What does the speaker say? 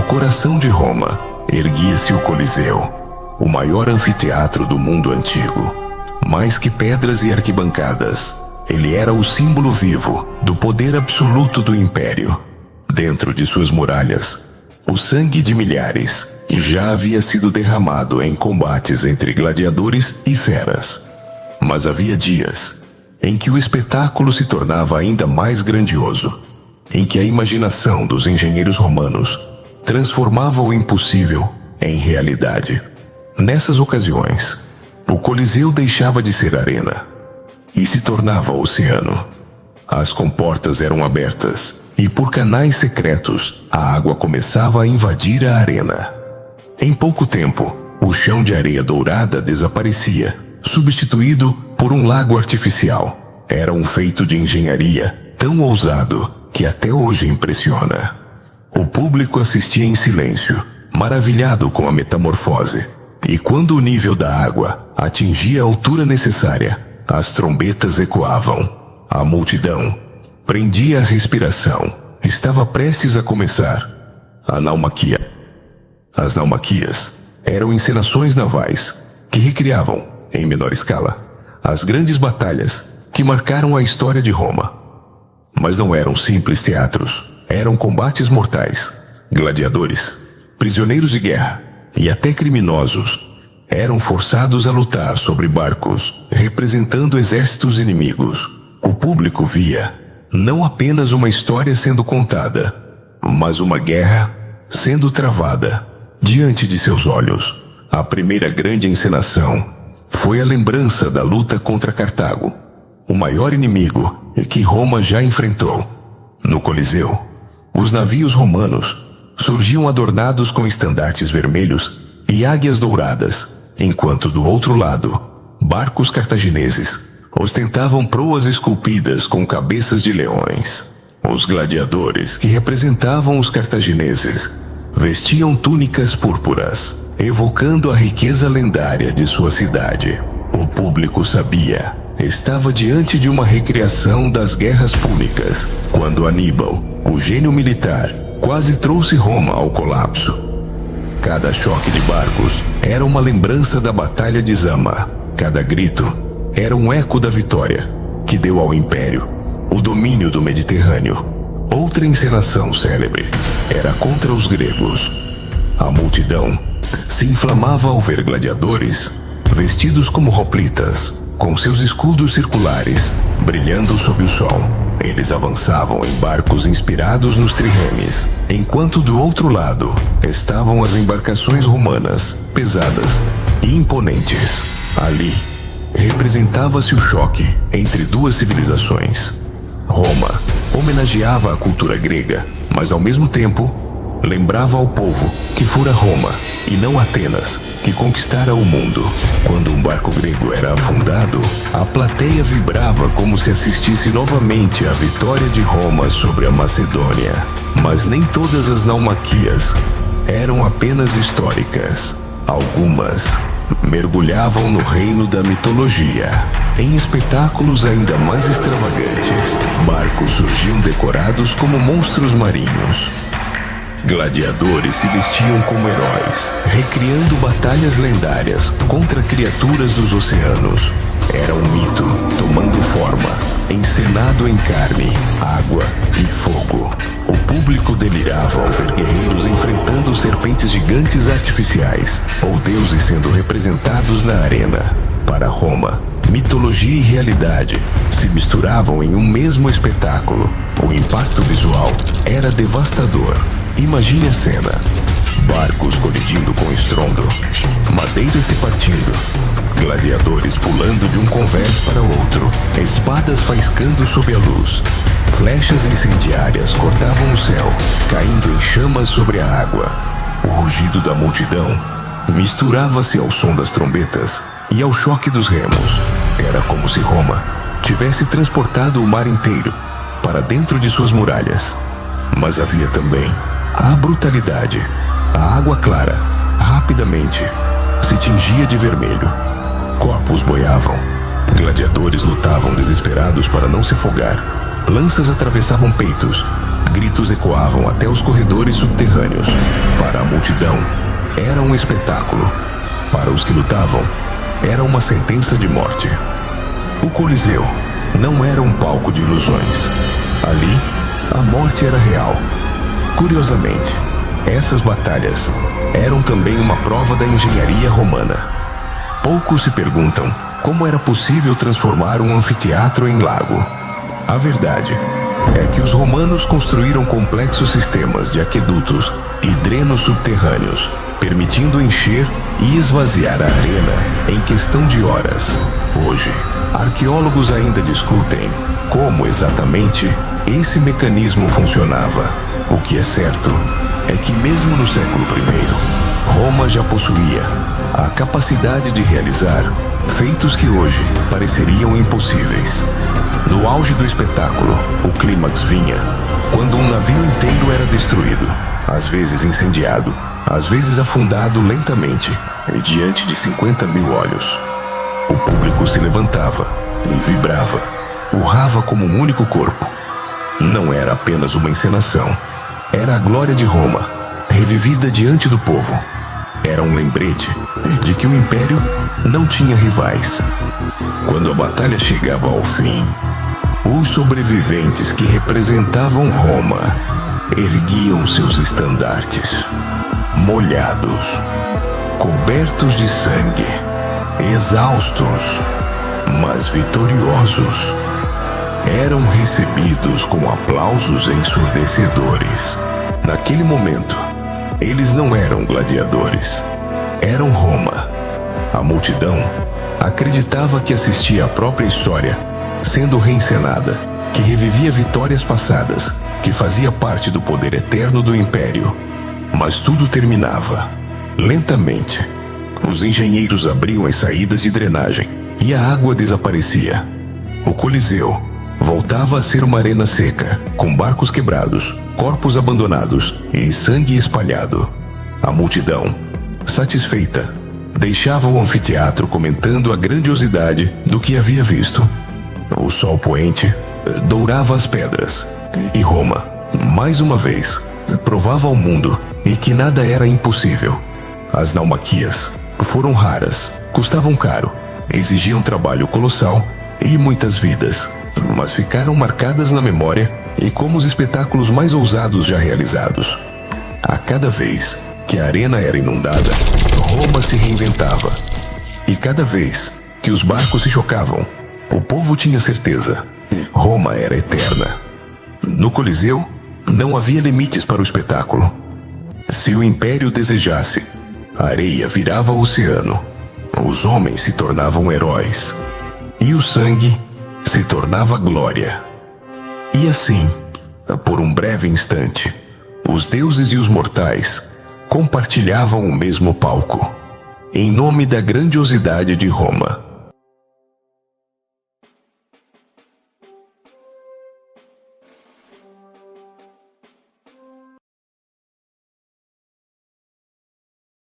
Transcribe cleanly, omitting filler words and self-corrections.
No coração de Roma, erguia-se o Coliseu, o maior anfiteatro do mundo antigo. Mais que pedras e arquibancadas, ele era o símbolo vivo do poder absoluto do Império. Dentro de suas muralhas, o sangue de milhares já havia sido derramado em combates entre gladiadores e feras. Mas havia dias em que o espetáculo se tornava ainda mais grandioso, em que a imaginação dos engenheiros romanos transformava o impossível em realidade. Nessas ocasiões, o Coliseu deixava de ser arena e se tornava oceano. As comportas eram abertas e por canais secretos a água começava a invadir a arena. Em pouco tempo, o chão de areia dourada desaparecia, substituído por um lago artificial. Era um feito de engenharia tão ousado que até hoje impressiona. O público assistia em silêncio, maravilhado com a metamorfose. E quando o nível da água atingia a altura necessária, as trombetas ecoavam. A multidão prendia a respiração. Estava prestes a começar a naumaquia. As naumaquias eram encenações navais que recriavam, em menor escala, as grandes batalhas que marcaram a história de Roma. Mas não eram simples teatros, eram combates mortais. Gladiadores, prisioneiros de guerra e até criminosos eram forçados a lutar sobre barcos, representando exércitos inimigos. O público via não apenas uma história sendo contada, mas uma guerra sendo travada diante de seus olhos. A primeira grande encenação foi a lembrança da luta contra Cartago, o maior inimigo que Roma já enfrentou. No Coliseu, os navios romanos surgiam adornados com estandartes vermelhos e águias douradas, enquanto do outro lado, barcos cartagineses ostentavam proas esculpidas com cabeças de leões. Os gladiadores, que representavam os cartagineses, vestiam túnicas púrpuras, evocando a riqueza lendária de sua cidade. O público sabia, estava diante de uma recriação das guerras púnicas, quando Aníbal, o gênio militar, quase trouxe Roma ao colapso. Cada choque de barcos era uma lembrança da Batalha de Zama. Cada grito era um eco da vitória que deu ao Império o domínio do Mediterrâneo. Outra encenação célebre era contra os gregos. A multidão se inflamava ao ver gladiadores vestidos como hoplitas, com seus escudos circulares brilhando sob o sol. Eles avançavam em barcos inspirados nos triremes, enquanto do outro lado estavam as embarcações romanas, pesadas e imponentes. Ali representava-se o choque entre duas civilizações. Roma homenageava a cultura grega, mas ao mesmo tempo lembrava ao povo que fora Roma e não Atenas que conquistara o mundo. Quando um barco grego era afundado, a plateia vibrava como se assistisse novamente à vitória de Roma sobre a Macedônia. Mas nem todas as naumaquias eram apenas históricas. Algumas mergulhavam no reino da mitologia. Em espetáculos ainda mais extravagantes, barcos surgiam decorados como monstros marinhos. Gladiadores se vestiam como heróis, recriando batalhas lendárias contra criaturas dos oceanos. Era um mito tomando forma, encenado em carne, água e fogo. O público delirava ao ver guerreiros enfrentando serpentes gigantes artificiais ou deuses sendo representados na arena. Para Roma, mitologia e realidade se misturavam em um mesmo espetáculo. O impacto visual era devastador. Imagine a cena: barcos colidindo com estrondo, madeira se partindo, gladiadores pulando de um convés para outro, espadas faiscando sob a luz, flechas incendiárias cortavam o céu, caindo em chamas sobre a água. O rugido da multidão misturava-se ao som das trombetas e ao choque dos remos. Era como se Roma tivesse transportado o mar inteiro para dentro de suas muralhas. Mas havia também a brutalidade. A água clara, rapidamente, se tingia de vermelho. Corpos boiavam. Gladiadores lutavam desesperados para não se afogar. Lanças atravessavam peitos. gritos ecoavam até os corredores subterrâneos. Para a multidão, era um espetáculo. Para os que lutavam, era uma sentença de morte. O Coliseu não era um palco de ilusões. Ali, a morte era real. Curiosamente, essas batalhas eram também uma prova da engenharia romana. Poucos se perguntam como era possível transformar um anfiteatro em lago. A verdade é que os romanos construíram complexos sistemas de aquedutos e drenos subterrâneos, permitindo encher e esvaziar a arena em questão de horas. Hoje, arqueólogos ainda discutem como exatamente esse mecanismo funcionava. O que é certo é que mesmo no século I, Roma já possuía a capacidade de realizar feitos que hoje pareceriam impossíveis. No auge do espetáculo, o clímax vinha quando um navio inteiro era destruído, às vezes incendiado, às vezes afundado lentamente, e diante de 50.000 olhos. O público se levantava e vibrava, urrava como um único corpo. Não era apenas uma encenação, era a glória de Roma, revivida diante do povo. Era um lembrete de que o Império não tinha rivais. Quando a batalha chegava ao fim, os sobreviventes que representavam Roma erguiam seus estandartes, molhados, cobertos de sangue, exaustos, mas vitoriosos. Eram recebidos com aplausos ensurdecedores. Naquele momento, eles não eram gladiadores, eram Roma. A multidão acreditava que assistia à própria história sendo reencenada, que revivia vitórias passadas, que fazia parte do poder eterno do Império. Mas tudo terminava. Lentamente, os engenheiros abriam as saídas de drenagem e a água desaparecia. O Coliseu voltava a ser uma arena seca, com barcos quebrados, corpos abandonados e sangue espalhado. A multidão, satisfeita, deixava o anfiteatro comentando a grandiosidade do que havia visto. O sol poente dourava as pedras, e Roma, mais uma vez, provava ao mundo e que nada era impossível. As naumaquias foram raras, custavam caro, exigiam trabalho colossal e muitas vidas, mas ficaram marcadas na memória e como os espetáculos mais ousados já realizados. A cada vez que a arena era inundada, Roma se reinventava. E cada vez que os barcos se chocavam, o povo tinha certeza: Roma era eterna. No Coliseu, não havia limites para o espetáculo. Se o Império desejasse, a areia virava oceano, os homens se tornavam heróis, e o sangue se tornava glória. E assim, por um breve instante, os deuses e os mortais compartilhavam o mesmo palco, em nome da grandiosidade de Roma.